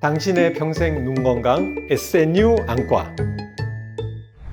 당신의 평생 눈 건강 SNU 안과.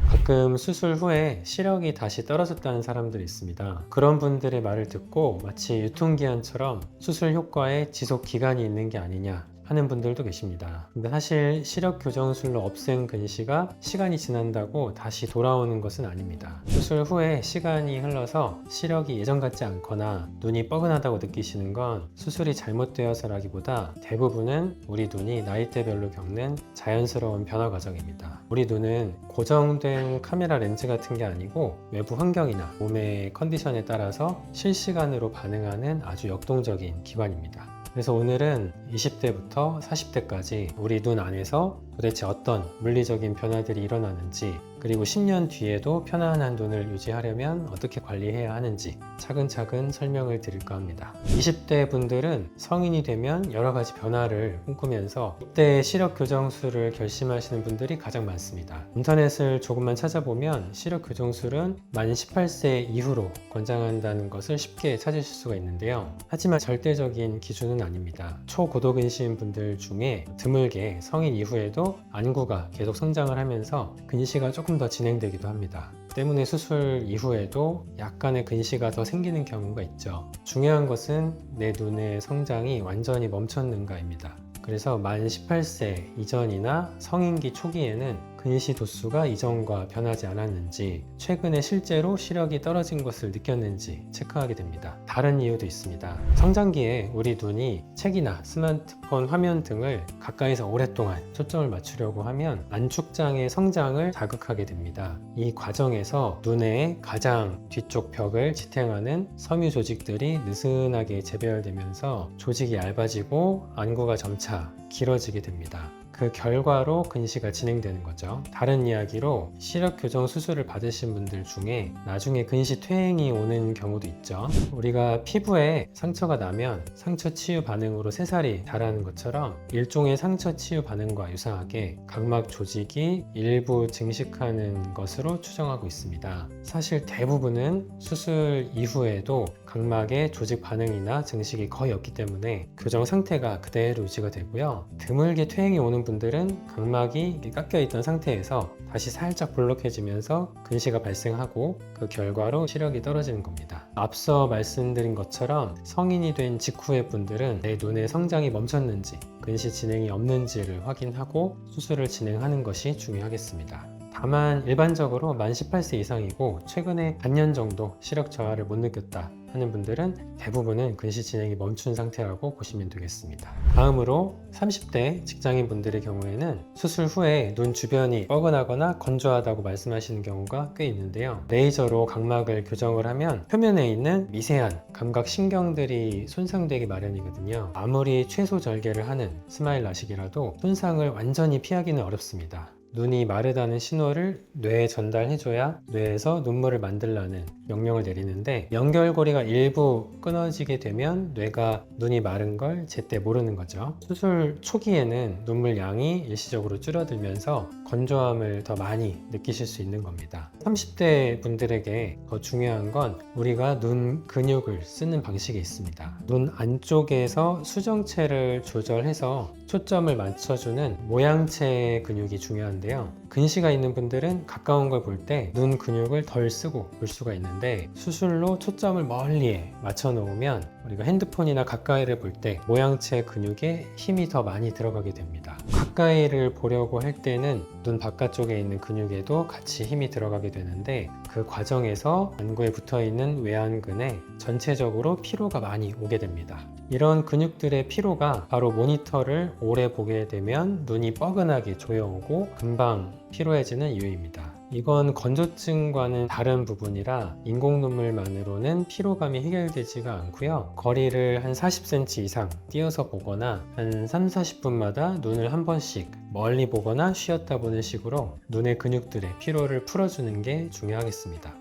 가끔 수술 후에 시력이 다시 떨어졌다는 사람들이 있습니다. 그런 분들의 말을 듣고 마치 유통기한처럼 수술 효과에 지속 기간이 있는 게 아니냐 하는 분들도 계십니다. 근데 사실 시력 교정술로 없앤 근시가 시간이 지난다고 다시 돌아오는 것은 아닙니다. 수술 후에 시간이 흘러서 시력이 예전 같지 않거나 눈이 뻐근하다고 느끼시는 건 수술이 잘못되어서라기보다 대부분은 우리 눈이 나이대별로 겪는 자연스러운 변화 과정입니다. 우리 눈은 고정된 카메라 렌즈 같은 게 아니고 외부 환경이나 몸의 컨디션에 따라서 실시간으로 반응하는 아주 역동적인 기관입니다. 그래서 오늘은 20대부터 40대까지 우리 눈 안에서 도대체 어떤 물리적인 변화들이 일어나는지, 그리고 10년 뒤에도 편안한 눈을 유지하려면 어떻게 관리해야 하는지 차근차근 설명을 드릴까 합니다. 20대 분들은 성인이 되면 여러 가지 변화를 꿈꾸면서 이때 시력 교정술을 결심하시는 분들이 가장 많습니다. 인터넷을 조금만 찾아보면 시력 교정술은 만 18세 이후로 권장한다는 것을 쉽게 찾으실 수가 있는데요. 하지만 절대적인 기준은 아닙니다. 초고도근시인 분들 중에 드물게 성인 이후에도 안구가 계속 성장을 하면서 근시가 조금 더 진행되기도 합니다. 때문에 수술 이후에도 약간의 근시가 더 생기는 경우가 있죠. 중요한 것은 내 눈의 성장이 완전히 멈췄는가입니다. 그래서 만 18세 이전이나 성인기 초기에는 근시 도수가 이전과 변하지 않았는지, 최근에 실제로 시력이 떨어진 것을 느꼈는지 체크하게 됩니다. 다른 이유도 있습니다. 성장기에 우리 눈이 책이나 스마트폰 화면 등을 가까이서 오랫동안 초점을 맞추려고 하면 안축장의 성장을 자극하게 됩니다. 이 과정에서 눈의 가장 뒤쪽 벽을 지탱하는 섬유 조직들이 느슨하게 재배열되면서 조직이 얇아지고 안구가 점차 길어지게 됩니다. 그 결과로 근시가 진행되는 거죠. 다른 이야기로 시력 교정 수술을 받으신 분들 중에 나중에 근시 퇴행이 오는 경우도 있죠. 우리가 피부에 상처가 나면 상처 치유 반응으로 새살이 자라는 것처럼 일종의 상처 치유 반응과 유사하게 각막 조직이 일부 증식하는 것으로 추정하고 있습니다. 사실 대부분은 수술 이후에도 각막의 조직 반응이나 증식이 거의 없기 때문에 교정 상태가 그대로 유지가 되고요. 드물게 퇴행이 오는 분들은 각막이 깎여 있던 상태에서 다시 살짝 볼록해지면서 근시가 발생하고 그 결과로 시력이 떨어지는 겁니다. 앞서 말씀드린 것처럼 성인이 된 직후의 분들은 내 눈의 성장이 멈췄는지 근시 진행이 없는지를 확인하고 수술을 진행하는 것이 중요하겠습니다. 다만 일반적으로 만 18세 이상이고 최근에 반년 정도 시력 저하를 못 느꼈다 하는 분들은 대부분은 근시 진행이 멈춘 상태라고 보시면 되겠습니다. 다음으로 30대 직장인 분들의 경우에는 수술 후에 눈 주변이 뻐근하거나 건조하다고 말씀하시는 경우가 꽤 있는데요. 레이저로 각막을 교정을 하면 표면에 있는 미세한 감각 신경들이 손상되기 마련이거든요. 아무리 최소 절개를 하는 스마일 라식이라도 손상을 완전히 피하기는 어렵습니다. 눈이 마르다는 신호를 뇌에 전달해줘야 뇌에서 눈물을 만들라는 명령을 내리는데, 연결고리가 일부 끊어지게 되면 뇌가 눈이 마른 걸 제때 모르는 거죠. 수술 초기에는 눈물 양이 일시적으로 줄어들면서 건조함을 더 많이 느끼실 수 있는 겁니다. 30대 분들에게 더 중요한 건 우리가 눈 근육을 쓰는 방식이 있습니다. 눈 안쪽에서 수정체를 조절해서 초점을 맞춰주는 모양체 근육이 중요한데요. 근시가 있는 분들은 가까운 걸 볼 때 눈 근육을 덜 쓰고 볼 수가 있는데, 수술로 초점을 멀리에 맞춰 놓으면 우리가 핸드폰이나 가까이를 볼 때 모양체 근육에 힘이 더 많이 들어가게 됩니다. 가까이를 보려고 할 때는 눈 바깥쪽에 있는 근육에도 같이 힘이 들어가게 되는데, 그 과정에서 안구에 붙어 있는 외안근에 전체적으로 피로가 많이 오게 됩니다. 이런 근육들의 피로가 바로 모니터를 오래 보게 되면 눈이 뻐근하게 조여오고 금방 피로해지는 이유입니다. 이건 건조증과는 다른 부분이라 인공 눈물만으로는 피로감이 해결되지가 않고요. 거리를 한 40cm 이상 띄어서 보거나 한 3-40분마다 눈을 한 번씩 멀리 보거나 쉬었다 보는 식으로 눈의 근육들의 피로를 풀어주는 게 중요하겠습니다.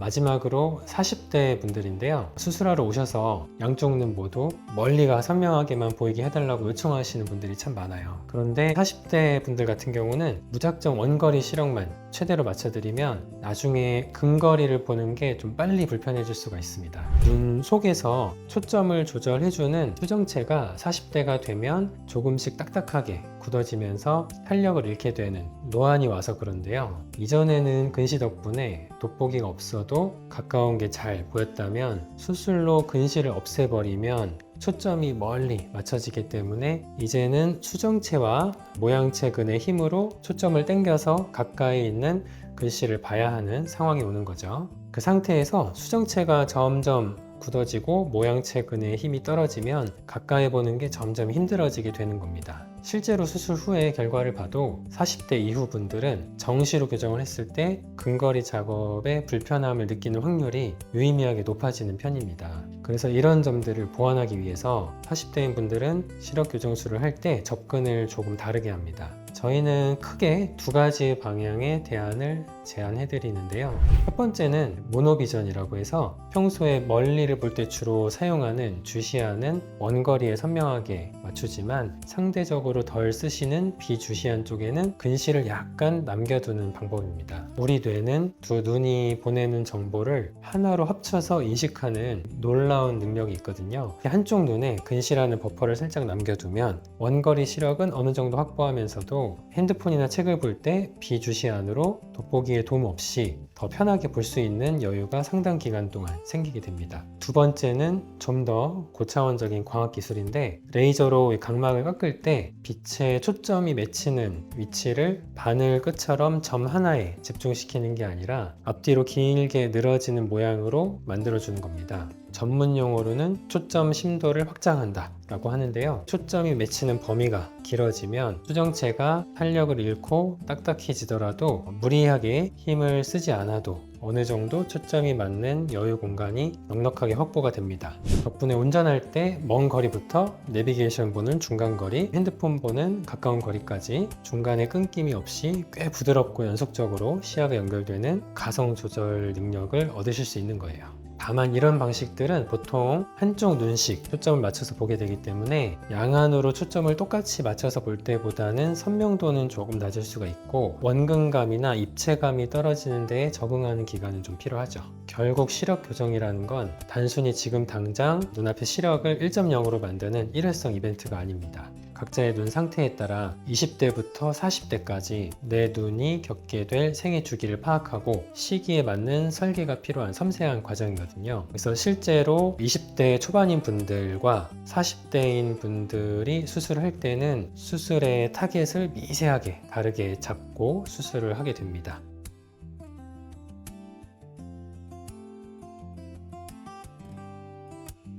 마지막으로 40대 분들인데요. 수술하러 오셔서 양쪽 눈 모두 멀리가 선명하게만 보이게 해달라고 요청하시는 분들이 참 많아요. 그런데 40대 분들 같은 경우는 무작정 원거리 시력만 최대로 맞춰드리면 나중에 근거리를 보는 게 좀 빨리 불편해질 수가 있습니다. 눈 속에서 초점을 조절해주는 수정체가 40대가 되면 조금씩 딱딱하게 굳어지면서 탄력을 잃게 되는 노안이 와서 그런데요. 이전에는 근시 덕분에 돋보기가 없어도 가까운 게 잘 보였다면 수술로 근시를 없애버리면 초점이 멀리 맞춰지기 때문에 이제는 수정체와 모양체근의 힘으로 초점을 당겨서 가까이 있는 글씨를 봐야 하는 상황이 오는 거죠. 그 상태에서 수정체가 점점 굳어지고 모양체근의 힘이 떨어지면 가까이 보는 게 점점 힘들어지게 되는 겁니다. 실제로 수술 후의 결과를 봐도 40대 이후 분들은 정시로 교정을 했을 때 근거리 작업에 불편함을 느끼는 확률이 유의미하게 높아지는 편입니다. 그래서 이런 점들을 보완하기 위해서 40대인 분들은 시력 교정술을 할 때 접근을 조금 다르게 합니다. 저희는 크게 두 가지 방향의 대안을 제안해 드리는데요. 첫 번째는 모노비전이라고 해서 평소에 멀리를 볼 때 주로 사용하는 주시안은 원거리에 선명하게 맞추지만 상대적으로 덜 쓰시는 비주시안 쪽에는 근시를 약간 남겨두는 방법입니다. 우리 뇌는 두 눈이 보내는 정보를 하나로 합쳐서 인식하는 놀라운 능력이 있거든요. 한쪽 눈에 근시라는 버퍼를 살짝 남겨두면 원거리 시력은 어느 정도 확보하면서도 핸드폰이나 책을 볼 때 비주시안으로 돋보기에 도움 없이 더 편하게 볼 수 있는 여유가 상당 기간 동안 생기게 됩니다. 두 번째는 좀 더 고차원적인 광학 기술인데 레이저로 각막을 깎을 때 빛의 초점이 맺히는 위치를 바늘 끝처럼 점 하나에 집중시키는 게 아니라 앞뒤로 길게 늘어지는 모양으로 만들어주는 겁니다. 전문 용어로는 초점 심도를 확장한다 라고 하는데요. 초점이 맺히는 범위가 길어지면 수정체가 탄력을 잃고 딱딱해지더라도 무리하게 힘을 쓰지 않아도 어느 정도 초점이 맞는 여유 공간이 넉넉하게 확보가 됩니다. 덕분에 운전할 때 먼 거리부터 내비게이션 보는 중간 거리, 핸드폰 보는 가까운 거리까지 중간에 끊김이 없이 꽤 부드럽고 연속적으로 시야가 연결되는 가성 조절 능력을 얻으실 수 있는 거예요. 다만 이런 방식들은 보통 한쪽 눈씩 초점을 맞춰서 보게 되기 때문에 양안으로 초점을 똑같이 맞춰서 볼 때보다는 선명도는 조금 낮을 수가 있고 원근감이나 입체감이 떨어지는 데에 적응하는 기간은 좀 필요하죠. 결국 시력 교정이라는 건 단순히 지금 당장 눈앞의 시력을 1.0으로 만드는 일회성 이벤트가 아닙니다. 각자의 눈 상태에 따라 20대부터 40대까지 내 눈이 겪게 될 생애 주기를 파악하고 시기에 맞는 설계가 필요한 섬세한 과정이거든요. 그래서 실제로 20대 초반인 분들과 40대인 분들이 수술을 할 때는 수술의 타겟을 미세하게 다르게 잡고 수술을 하게 됩니다.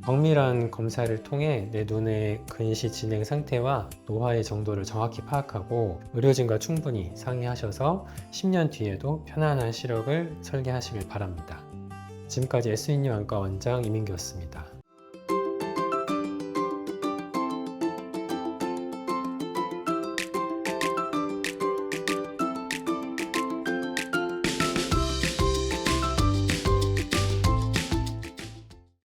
정밀한 검사를 통해 내 눈의 근시 진행 상태와 노화의 정도를 정확히 파악하고 의료진과 충분히 상의하셔서 10년 뒤에도 편안한 시력을 설계하시길 바랍니다. 지금까지 SNU 안과 원장 이민규였습니다.